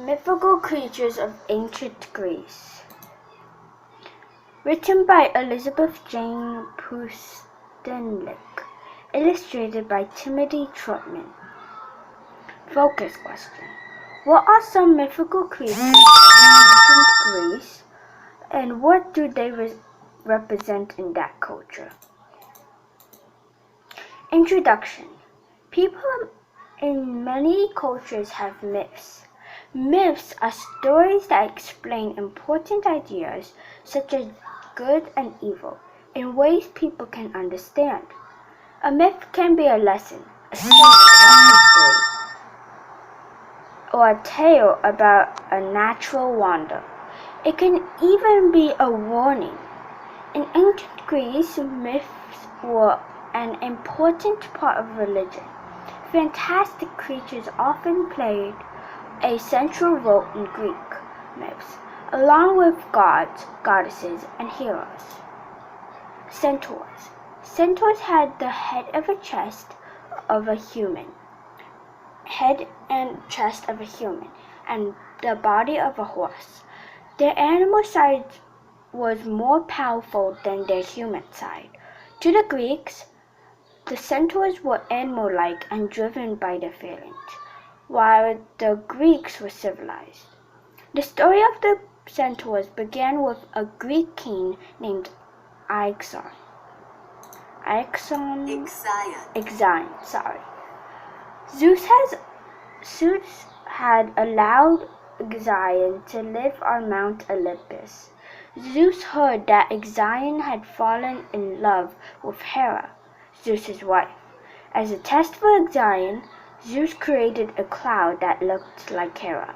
Mythical Creatures of Ancient Greece. Written by Elizabeth Jane Pustenlik. Illustrated by Timothy Trotman. Focus question. What are some mythical creatures of ancient Greece, and what do they represent in that culture? Introduction. People in many cultures have myths. Myths are stories that explain important ideas such as good and evil in ways people can understand. A myth can be a lesson, a story about history, or a tale about a natural wonder. It can even be a warning. In ancient Greece, myths were an important part of religion. Fantastic creatures often played a central role in Greek myths, along with gods, goddesses, and heroes. Centaurs. Centaurs had the head and chest of a human, and the body of a horse. Their animal side was more powerful than their human side. To the Greeks, the centaurs were animal-like and driven by their feelings, while the Greeks were civilized. The story of the centaurs began with a Greek king named Ixion. Zeus had allowed Ixion to live on Mount Olympus. Zeus heard that Ixion had fallen in love with Hera, Zeus's wife. As a test for Ixion, Zeus created a cloud that looked like Hera.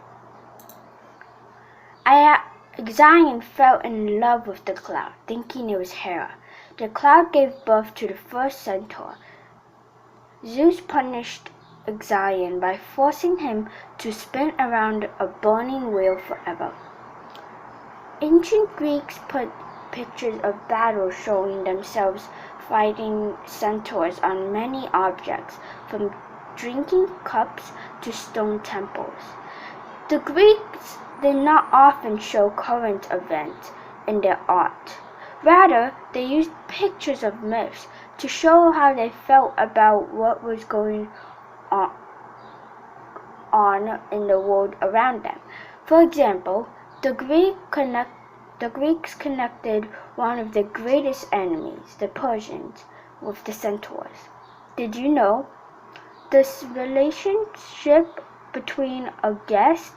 Ixion fell in love with the cloud, thinking it was Hera. The cloud gave birth to the first centaur. Zeus punished Ixion by forcing him to spin around a burning wheel forever. Ancient Greeks put pictures of battles showing themselves fighting centaurs on many objects, from drinking cups to stone temples. The Greeks did not often show current events in their art. Rather, they used pictures of myths to show how they felt about what was going on in the world around them. For example, the Greeks connected one of their greatest enemies, the Persians, with the centaurs. Did you know? This relationship between a guest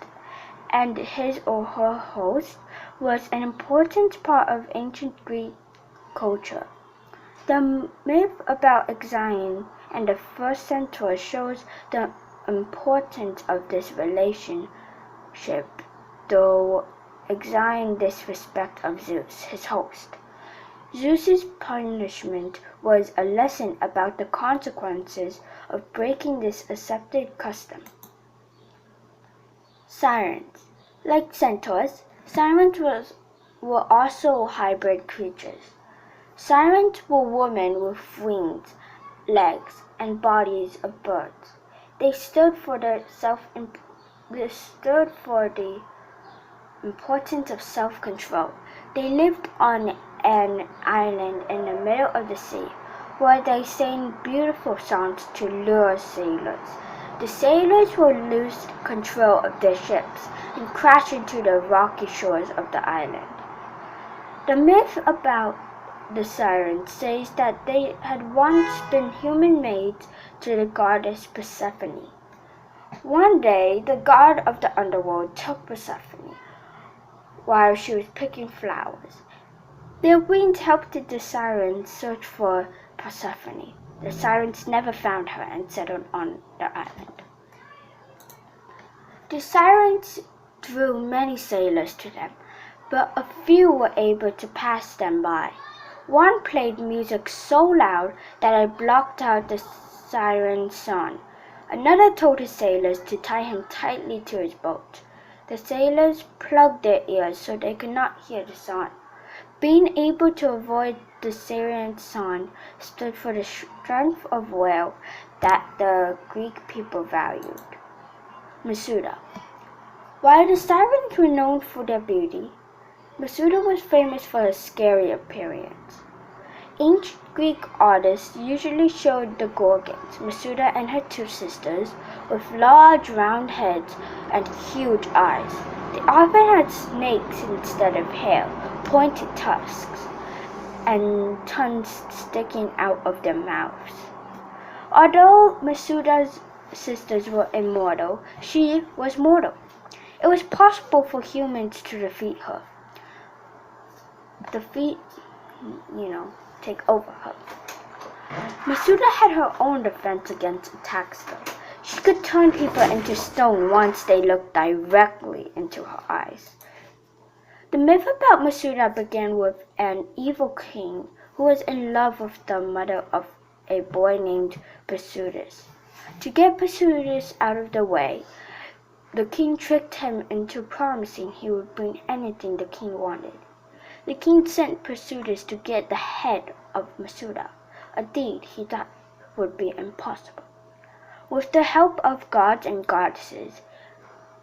and his or her host was an important part of ancient Greek culture. The myth about Ixion and the first centaur shows the importance of this relationship, though Ixion disrespect of Zeus, his host. Zeus's punishment was a lesson about the consequences of breaking this accepted custom. Sirens. Like centaurs, sirens were also hybrid creatures. Sirens were women with wings, legs, and bodies of birds. They stood for the importance of self-control. They lived on an island in the middle of the sea, where they sang beautiful songs to lure sailors. The sailors would lose control of their ships and crash into the rocky shores of the island. The myth about the sirens says that they had once been human maids to the goddess Persephone. One day, the god of the underworld took Persephone while she was picking flowers. Their wings helped the sirens search for Persephone. The sirens never found her and settled on the island. The sirens drew many sailors to them, but a few were able to pass them by. One played music so loud that it blocked out the siren's song. Another told his sailors to tie him tightly to his boat. The sailors plugged their ears so they could not hear the song. Being able to avoid the siren's song stood for the strength of will that the Greek people valued. Masuda. While the sirens were known for their beauty, Masuda was famous for her scary appearance. Ancient Greek artists usually showed the Gorgons, Masuda and her two sisters, with large round heads and huge eyes. They often had snakes instead of hair, pointed tusks, and tongues sticking out of their mouths. Although Masuda's sisters were immortal, she was mortal. It was possible for humans to defeat her. Take over her. Masuda had her own defense against attacks though. She could turn people into stone once they looked directly into her eyes. The myth about Masuda began with an evil king who was in love with the mother of a boy named Basudus. To get Basudus out of the way, the king tricked him into promising he would bring anything the king wanted. The king sent Basudus to get the head of Masuda, a deed he thought would be impossible. With the help of gods and goddesses,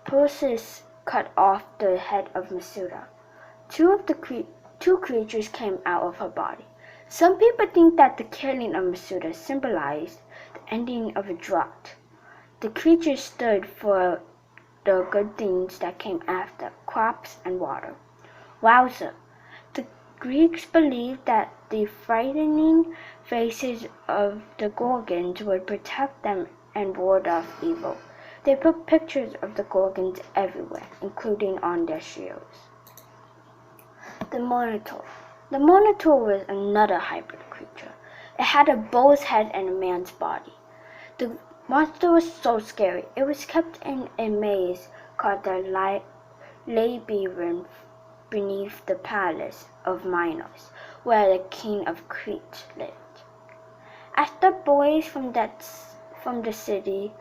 Perseus cut off the head of Masuda. Two creatures came out of her body. Some people think that the killing of Masuda symbolized the ending of a drought. The creatures stood for the good things that came after, crops and water. Wowza! The Greeks believed that the frightening faces of the Gorgons would protect them and ward off evil. They put pictures of the Gorgons everywhere, including on their shields. The Minotaur. The Minotaur was another hybrid creature. It had a bull's head and a man's body. The monster was so scary. It was kept in a maze called the Labyrinth beneath the palace of Minos, where the king of Crete lived. As the boys from the city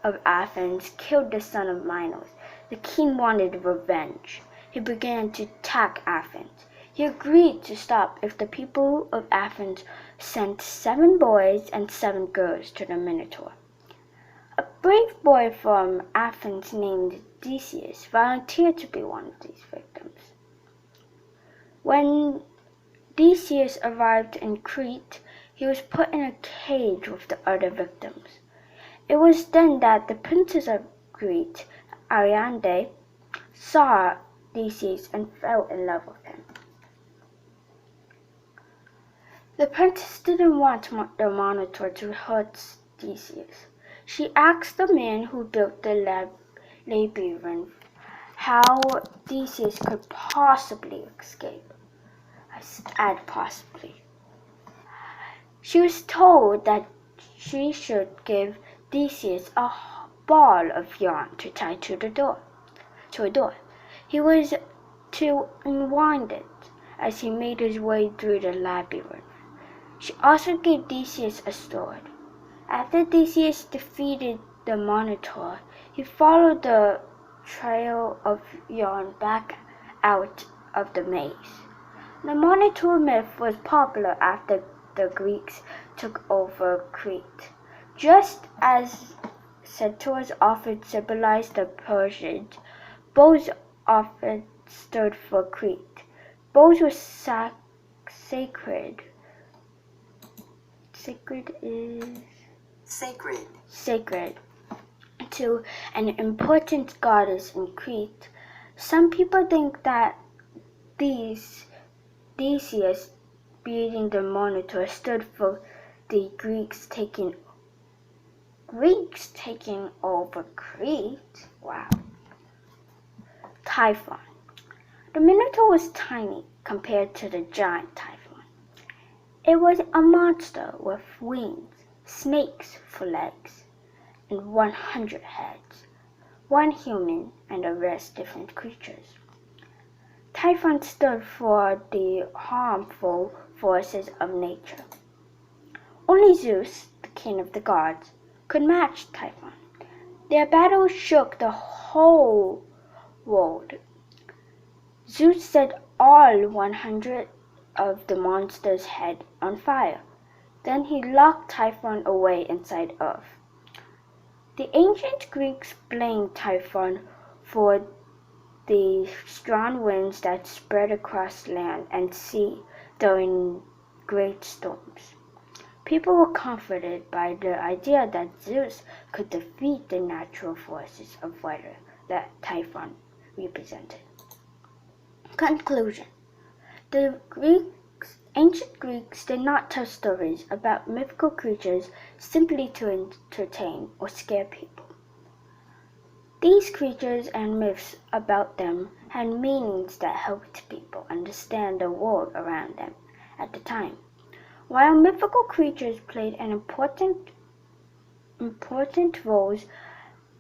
of Athens killed the son of Minos, the king wanted revenge. He began to attack Athens. He agreed to stop if the people of Athens sent 7 boys and 7 girls to the Minotaur. A brave boy from Athens named Theseus volunteered to be one of these victims. When Theseus arrived in Crete, he was put in a cage with the other victims. It was then that the princess of Crete, Ariadne, saw Theseus and fell in love with him. The princess didn't want the Minotaur to hurt Theseus. She asked the man who built the labyrinth how Theseus could possibly escape. Add possibly. She was told that she should give Theseus a ball of yarn to tie to a door. He was to unwind it as he made his way through the labyrinth. She also gave Theseus a sword. After Theseus defeated the Minotaur, he followed the trail of yarn back out of the maze. The Minotaur myth was popular after the Greeks took over Crete. Just as centaurs often symbolized the Persians, bows often stood for Crete. Bows were sacred. Sacred to an important goddess in Crete. Some people think that Theseus beating the Minotaur stood for the Greeks taking over Crete. Wow. Typhon. The Minotaur was tiny compared to the giant Typhon. It was a monster with wings, snakes for legs, and 100 heads, 1 human and the rest different creatures. Typhon stood for the harmful forces of nature. Only Zeus, the king of the gods, could match Typhon. Their battle shook the whole world. Zeus set all 100 of the monster's head on fire. Then he locked Typhon away inside Earth. The ancient Greeks blamed Typhon for the strong winds that spread across land and sea during great storms. People were comforted by the idea that Zeus could defeat the natural forces of weather that Typhon represented. Conclusion. The ancient Greeks did not tell stories about mythical creatures simply to entertain or scare people. These creatures and myths about them had meanings that helped people understand the world around them at the time. While mythical creatures played an important roles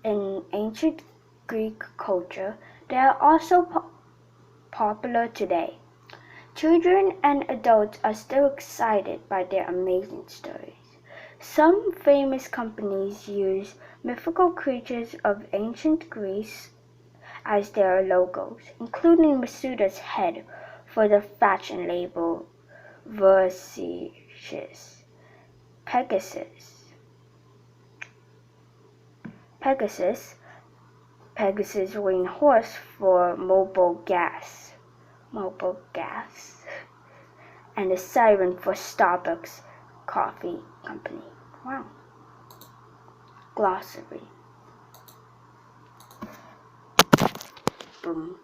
in ancient Greek culture, they are also popular today. Children and adults are still excited by their amazing stories. Some famous companies use mythical creatures of ancient Greece as their logos, including Masuda's head for the fashion label Versace, Pegasus winged horse for Mobil Gas, and a siren for Starbucks Coffee Company. Wow. Glossary. Boom.